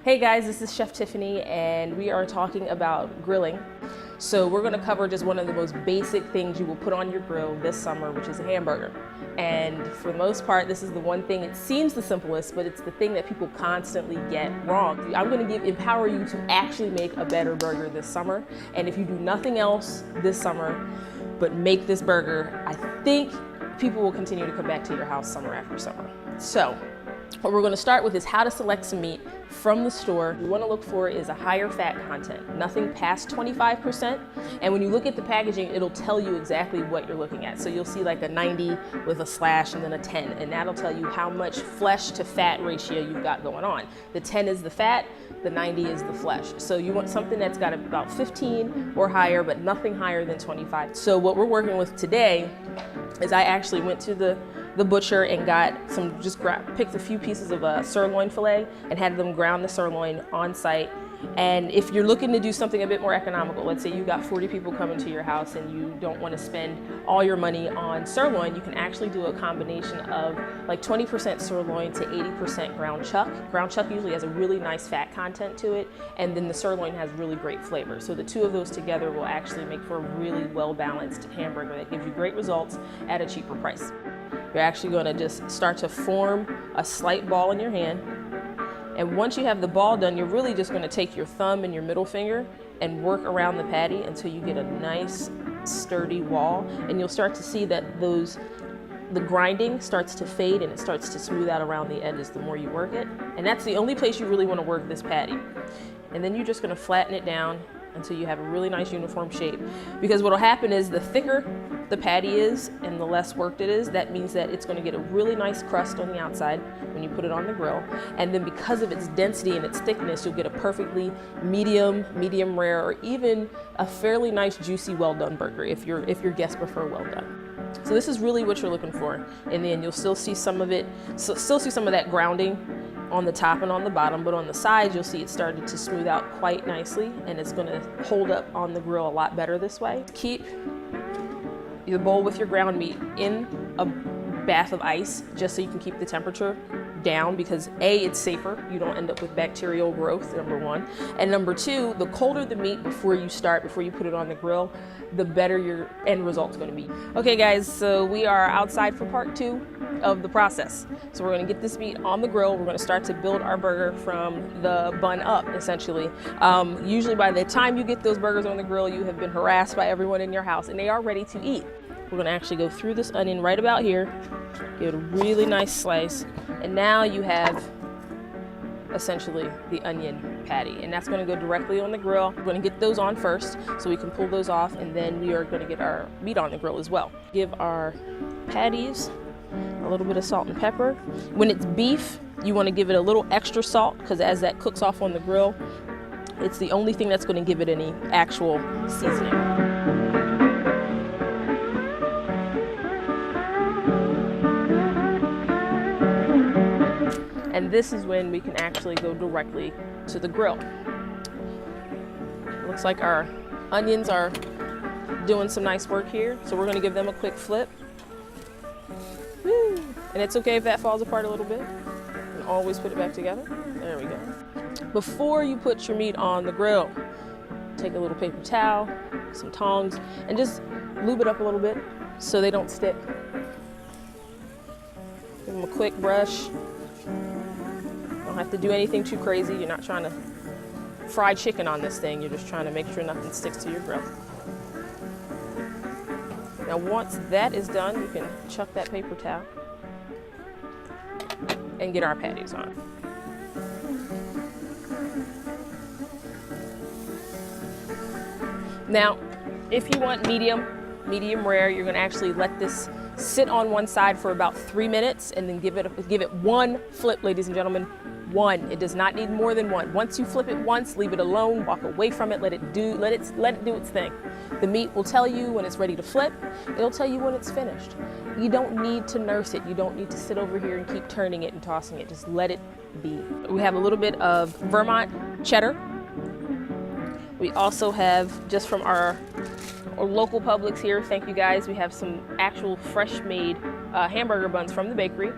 Hey guys, this is Chef Tiffany and we are talking about grilling. So we're gonna cover just one of the most basic things you will put on your grill this summer, which is a hamburger. And for the most part, this is the one thing, it seems the simplest, but it's the thing that people constantly get wrong. I'm gonna empower you to actually make a better burger this summer. And if you do nothing else this summer, but make this burger, I think people will continue to come back to your house summer after summer. So, what we're going to start with is how to select some meat from the store. What you want to look for is a higher fat content, nothing past 25%. And when you look at the packaging, it'll tell you exactly what you're looking at. So you'll see like a 90 with a slash and then a 10, and that'll tell you how much flesh to fat ratio you've got going on. The 10 is the fat, the 90 is the flesh. So you want something that's got about 15 or higher, but nothing higher than 25. So what we're working with today is I actually went to the butcher and got some, picked a few pieces of sirloin filet and had them ground the sirloin on site. And if you're looking to do something a bit more economical, let's say you got 40 people coming to your house and you don't want to spend all your money on sirloin, you can actually do a combination of like 20% sirloin to 80% ground chuck. Ground chuck usually has a really nice fat content to it, and then the sirloin has really great flavor. So the two of those together will actually make for a really well-balanced hamburger that gives you great results at a cheaper price. You're actually going to just start to form a slight ball in your hand. And once you have the ball done, you're really just going to take your thumb and your middle finger and work around the patty until you get a nice sturdy wall. And you'll start to see that the grinding starts to fade and it starts to smooth out around the edges the more you work it. And that's the only place you really want to work this patty. And then you're just going to flatten it down until you have a really nice uniform shape. Because what will happen is the thicker the patty is and the less worked it is, that means that it's going to get a really nice crust on the outside when you put it on the grill. And then because of its density and its thickness, you'll get a perfectly medium rare, or even a fairly nice juicy well done burger if your guests prefer well done. So this is really what you're looking for. And then you'll still see some of it, still see some of that grounding on the top and on the bottom, but on the sides you'll see it started to smooth out quite nicely, and it's going to hold up on the grill a lot better this way. Keep your bowl with your ground meat in a bath of ice just so you can keep the temperature down, because A, it's safer, you don't end up with bacterial growth, number one, and number two, the colder the meat before you put it on the grill, the better your end result's going to be. Okay guys, so we are outside for part 2 of the process. So we're going to get this meat on the grill. We're going to start to build our burger from the bun up, essentially. Usually by the time you get those burgers on the grill, you have been harassed by everyone in your house and they are ready to eat. We're going to actually go through this onion right about here, give it a really nice slice, and now you have essentially the onion patty, and that's going to go directly on the grill. We're going to get those on first so we can pull those off, and then we are going to get our meat on the grill as well. Give our patties a little bit of salt and pepper. When it's beef, you want to give it a little extra salt, because as that cooks off on the grill, it's the only thing that's going to give it any actual seasoning. And this is when we can actually go directly to the grill. Looks like our onions are doing some nice work here, so we're going to give them a quick flip. Woo. And it's okay if that falls apart a little bit. And always put it back together. There we go. Before you put your meat on the grill, take a little paper towel, some tongs, and just lube it up a little bit so they don't stick. Give them a quick brush. Don't have to do anything too crazy. You're not trying to fry chicken on this thing. You're just trying to make sure nothing sticks to your grill. Now once that is done, you can chuck that paper towel and get our patties on. Now, if you want medium rare, you're going to actually let this sit on one side for about 3 minutes and then give it one flip, ladies and gentlemen. One. It does not need more than one. Once you flip it once, leave it alone, walk away from it, let it do its thing. The meat will tell you when it's ready to flip. It'll tell you when it's finished. You don't need to nurse it. You don't need to sit over here and keep turning it and tossing it. Just let it be. We have a little bit of Vermont cheddar. We also have, just from our local Publix here, thank you guys, we have some actual fresh made hamburger buns from the bakery.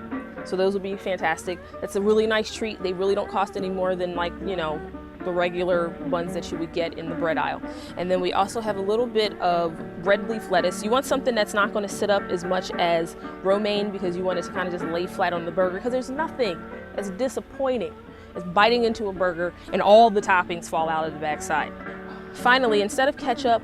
So those would be fantastic. That's a really nice treat. They really don't cost any more than, like, you know, the regular ones that you would get in the bread aisle. And then we also have a little bit of red leaf lettuce. You want something that's not going to sit up as much as romaine, because you want it to kind of just lay flat on the burger, because there's nothing as disappointing as biting into a burger and all the toppings fall out of the backside. Finally, instead of ketchup,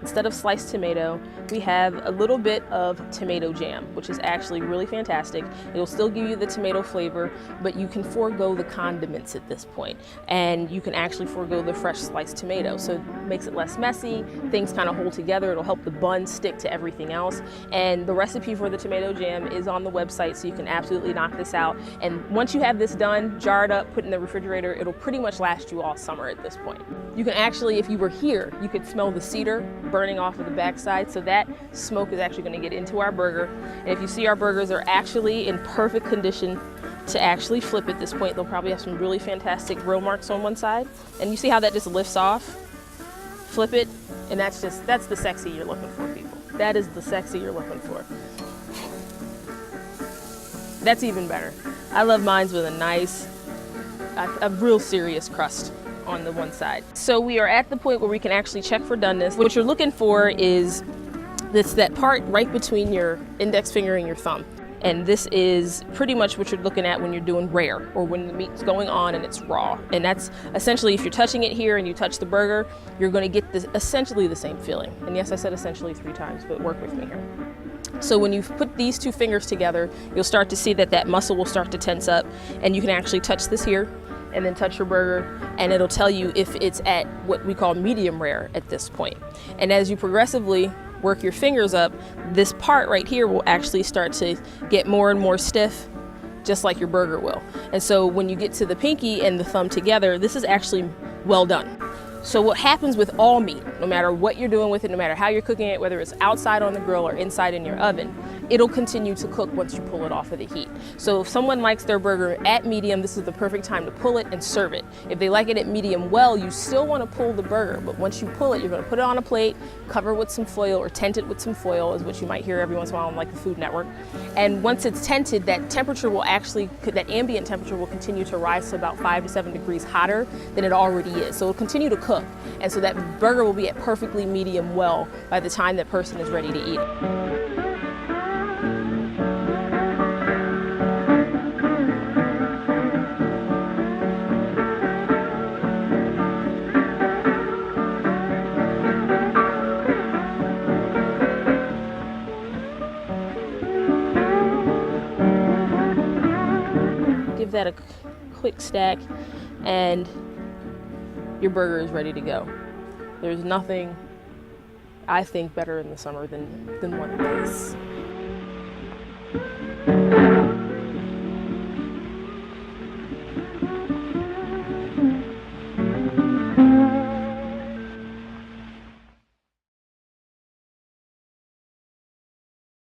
instead of sliced tomato, we have a little bit of tomato jam, which is actually really fantastic. It'll still give you the tomato flavor, but you can forego the condiments at this point, and you can actually forego the fresh sliced tomato. So it makes it less messy, things kind of hold together, it'll help the bun stick to everything else. And the recipe for the tomato jam is on the website, so you can absolutely knock this out. And once you have this done, jarred up, put in the refrigerator, it'll pretty much last you all summer at this point. You can actually, if you were here, you could smell the cedar burning off of the backside, so that smoke is actually going to get into our burger. And if you see, our burgers are actually in perfect condition to actually flip at this point. They'll probably have some really fantastic grill marks on one side, and you see how that just lifts off. Flip it, and that's the sexy you're looking for, people. That is the sexy you're looking for. That's even better. I love mines with a nice, a real serious crust on the one side. So we are at the point where we can actually check for doneness. What you're looking for is that part right between your index finger and your thumb. And this is pretty much what you're looking at when you're doing rare, or when the meat's going on and it's raw. And that's essentially, if you're touching it here and you touch the burger, you're going to get essentially the same feeling. And yes, I said essentially 3 times, but work with me here. So when you put these 2 fingers together, you'll start to see that muscle will start to tense up, and you can actually touch this here and then touch your burger, and it'll tell you if it's at what we call medium rare at this point. And as you progressively work your fingers up, this part right here will actually start to get more and more stiff, just like your burger will. And so when you get to the pinky and the thumb together, this is actually well done. So what happens with all meat, no matter what you're doing with it, no matter how you're cooking it, whether it's outside on the grill or inside in your oven, it'll continue to cook once you pull it off of the heat. So if someone likes their burger at medium, this is the perfect time to pull it and serve it. If they like it at medium well, you still want to pull the burger, but once you pull it, you're going to put it on a plate, cover with some foil, or tent it with some foil, is what you might hear every once in a while on, like, the Food Network. And once it's tented, that ambient temperature will continue to rise to about 5 to 7 degrees hotter than it already is. So it'll continue to cook. And so that burger will be at perfectly medium well by the time that person is ready to eat it. Give that a quick stack, and your burger is ready to go. There's nothing, I think, better in the summer than one of these.